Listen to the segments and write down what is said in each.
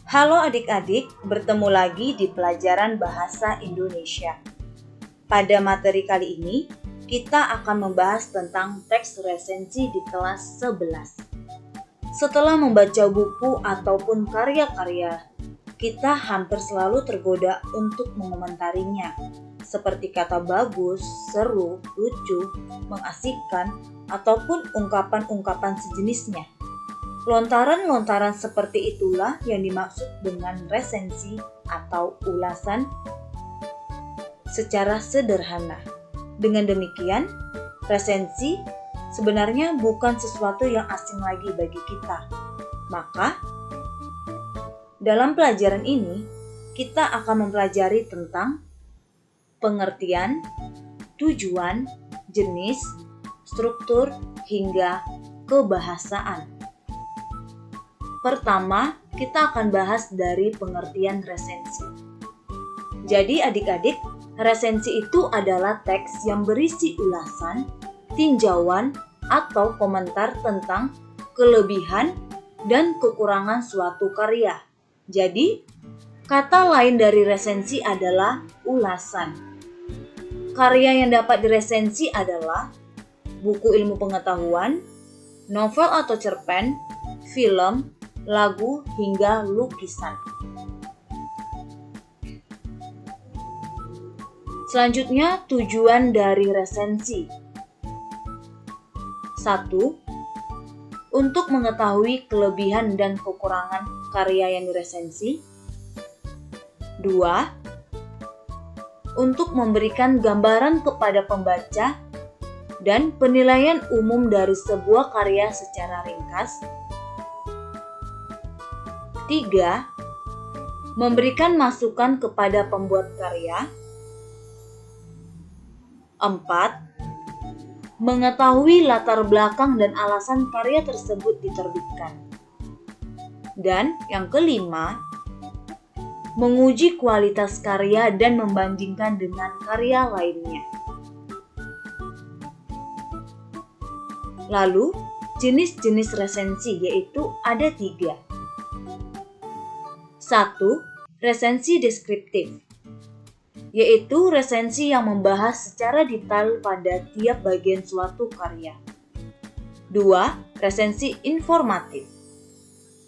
Halo adik-adik, bertemu lagi di pelajaran Bahasa Indonesia. Pada materi kali ini, kita akan membahas tentang teks resensi di kelas 11. Setelah membaca buku ataupun karya-karya, kita hampir selalu tergoda untuk mengomentarinya, seperti kata bagus, seru, lucu, mengasihkan, ataupun ungkapan-ungkapan sejenisnya. Lontaran-lontaran seperti itulah yang dimaksud dengan resensi atau ulasan secara sederhana. Dengan demikian, resensi sebenarnya bukan sesuatu yang asing lagi bagi kita. Maka, dalam pelajaran ini, kita akan mempelajari tentang pengertian, tujuan, jenis, struktur, hingga kebahasaan. Pertama, kita akan bahas dari pengertian resensi. Jadi adik-adik, resensi itu adalah teks yang berisi ulasan, tinjauan, atau komentar tentang kelebihan dan kekurangan suatu karya. Jadi, kata lain dari resensi adalah ulasan. Karya yang dapat diresensi adalah buku ilmu pengetahuan, novel atau cerpen, film, lagu, hingga lukisan. Selanjutnya, tujuan dari resensi. 1. Untuk mengetahui kelebihan dan kekurangan karya yang diresensi. 2. Untuk memberikan gambaran kepada pembaca dan penilaian umum dari sebuah karya secara ringkas. 3. Memberikan masukan kepada pembuat karya. 4. Mengetahui latar belakang dan alasan karya tersebut diterbitkan. Dan yang kelima, menguji kualitas karya dan membandingkan dengan karya lainnya. Lalu, jenis-jenis resensi yaitu ada 3. 1. Resensi deskriptif, yaitu resensi yang membahas secara detail pada tiap bagian suatu karya. 2. Resensi informatif,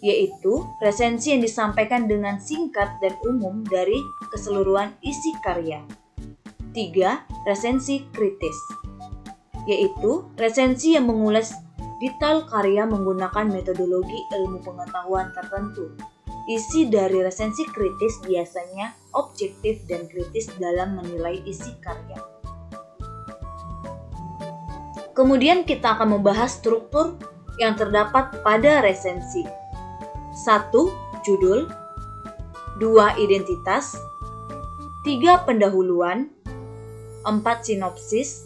yaitu resensi yang disampaikan dengan singkat dan umum dari keseluruhan isi karya. 3. Resensi kritis, yaitu resensi yang mengulas detail karya menggunakan metodologi ilmu pengetahuan tertentu. Isi dari resensi kritis biasanya objektif dan kritis dalam menilai isi karya. Kemudian kita akan membahas struktur yang terdapat pada resensi. 1. Judul. 2. Identitas. 3. Pendahuluan. 4. Sinopsis.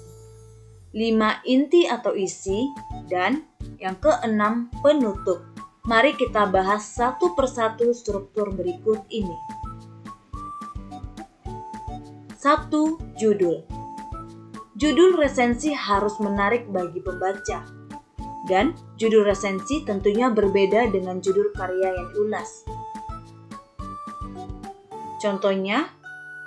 5. Inti atau isi. Dan yang keenam, penutup. Mari kita bahas satu persatu struktur berikut ini. 1. Judul. Judul resensi harus menarik bagi pembaca. Dan judul resensi tentunya berbeda dengan judul karya yang diulas. Contohnya,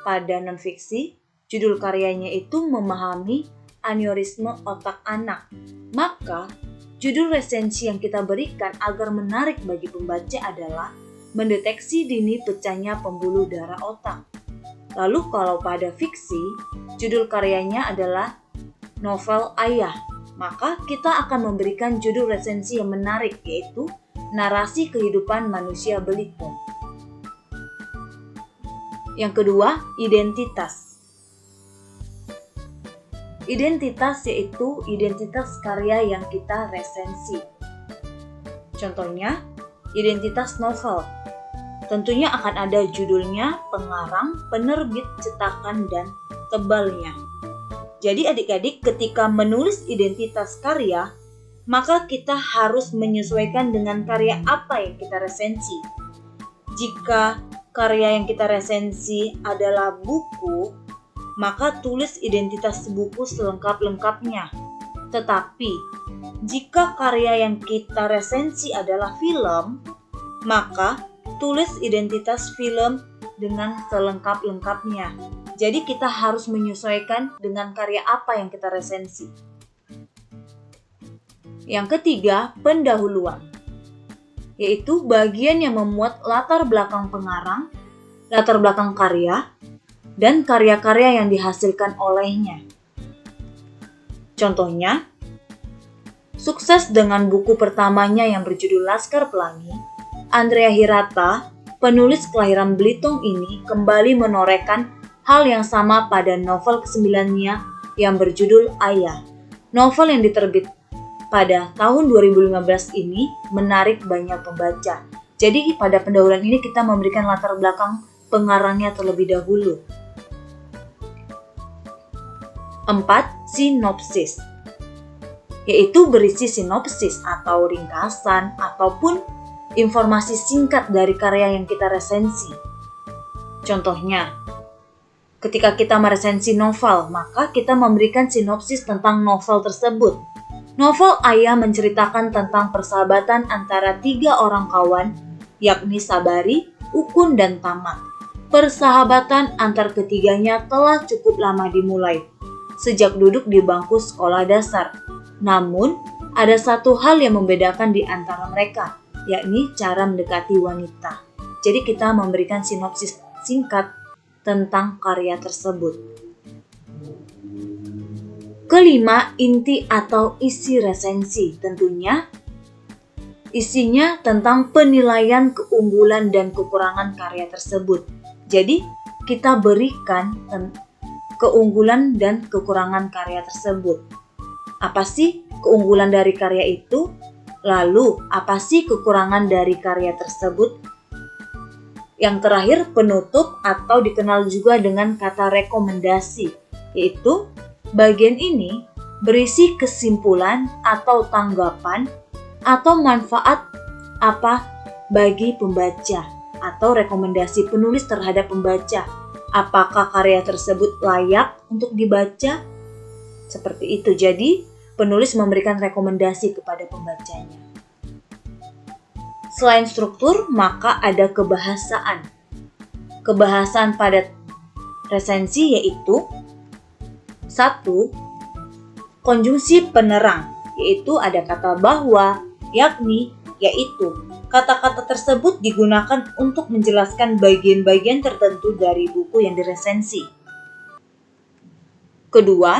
pada non-fiksi, judul karyanya itu memahami aneurisme otak anak. Maka, judul resensi yang kita berikan agar menarik bagi pembaca adalah mendeteksi dini pecahnya pembuluh darah otak. Lalu kalau pada fiksi, judul karyanya adalah novel ayah, maka kita akan memberikan judul resensi yang menarik, yaitu narasi kehidupan manusia Beliko. Yang kedua, identitas. Identitas yaitu identitas karya yang kita resensi. Contohnya, identitas novel. Tentunya akan ada judulnya, pengarang, penerbit, cetakan, dan tebalnya. Jadi adik-adik ketika menulis identitas karya, maka kita harus menyesuaikan dengan karya apa yang kita resensi. Jika karya yang kita resensi adalah buku, maka tulis identitas buku selengkap-lengkapnya. Tetapi, jika karya yang kita resensi adalah film, maka tulis identitas film dengan selengkap-lengkapnya. Jadi kita harus menyesuaikan dengan karya apa yang kita resensi. Yang ketiga, pendahuluan, yaitu bagian yang memuat latar belakang pengarang, latar belakang karya, dan karya-karya yang dihasilkan olehnya. Contohnya, sukses dengan buku pertamanya yang berjudul Laskar Pelangi, Andrea Hirata, penulis kelahiran Belitung ini kembali menorehkan hal yang sama pada novel ke-9-nya yang berjudul Ayah. Novel yang diterbit pada tahun 2015 ini menarik banyak pembaca. Jadi pada pendahuluan ini kita memberikan latar belakang pengarangnya terlebih dahulu. 4. Sinopsis, yaitu berisi sinopsis atau ringkasan ataupun informasi singkat dari karya yang kita resensi. Contohnya, ketika kita meresensi novel, maka kita memberikan sinopsis tentang novel tersebut. Novel Ayah menceritakan tentang persahabatan antara 3 orang kawan, yakni Sabari, Ukun, dan Tamat. Persahabatan antar ketiganya telah cukup lama dimulai, sejak duduk di bangku sekolah dasar. Namun, ada satu hal yang membedakan di antara mereka, yakni cara mendekati wanita. Jadi kita memberikan sinopsis singkat tentang karya tersebut. Kelima, inti atau isi resensi. Tentunya, isinya tentang penilaian keunggulan dan kekurangan karya tersebut. Jadi, kita berikan keunggulan dan kekurangan karya tersebut. Apa sih keunggulan dari karya itu? Lalu, apa sih kekurangan dari karya tersebut? Yang terakhir, penutup atau dikenal juga dengan kata rekomendasi, yaitu bagian ini berisi kesimpulan atau tanggapan atau manfaat apa bagi pembaca atau rekomendasi penulis terhadap pembaca. Apakah karya tersebut layak untuk dibaca? Seperti itu. Jadi, penulis memberikan rekomendasi kepada pembacanya. Selain struktur, maka ada kebahasaan. Kebahasaan pada resensi yaitu 1. Konjungsi penerang, yaitu ada kata bahwa, yakni, yaitu. Kata-kata tersebut digunakan untuk menjelaskan bagian-bagian tertentu dari buku yang diresensi. Kedua,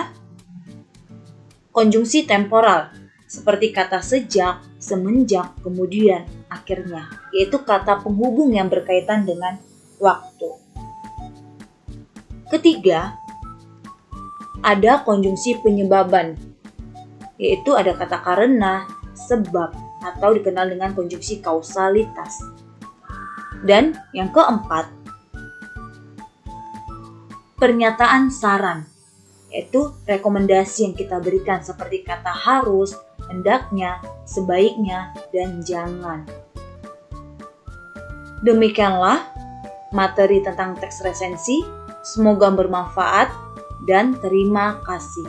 konjungsi temporal, seperti kata sejak, semenjak, kemudian, akhirnya, yaitu kata penghubung yang berkaitan dengan waktu. Ketiga, ada konjungsi penyebaban, yaitu ada kata karena, sebab, atau dikenal dengan konjungsi kausalitas. Dan yang keempat, pernyataan saran, yaitu rekomendasi yang kita berikan seperti kata harus, hendaknya, sebaiknya, dan jangan. Demikianlah materi tentang teks resensi. Semoga bermanfaat dan terima kasih.